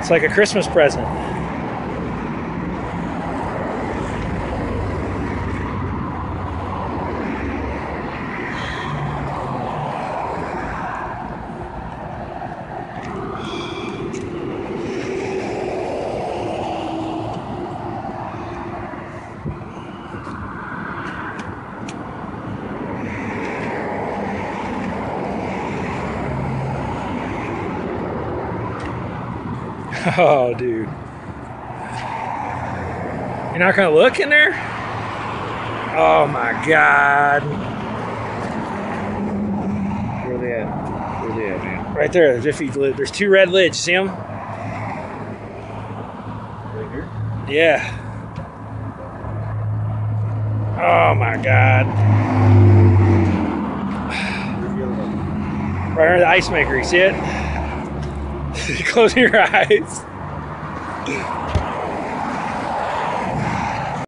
It's like a Christmas present. Oh, dude. You're not gonna look in there? Oh my God. Where they at? Where they at, man? Right there, there's 2 red lids, see them? Right here? Yeah. Oh my God. Right under the ice maker, you see it? Close your eyes.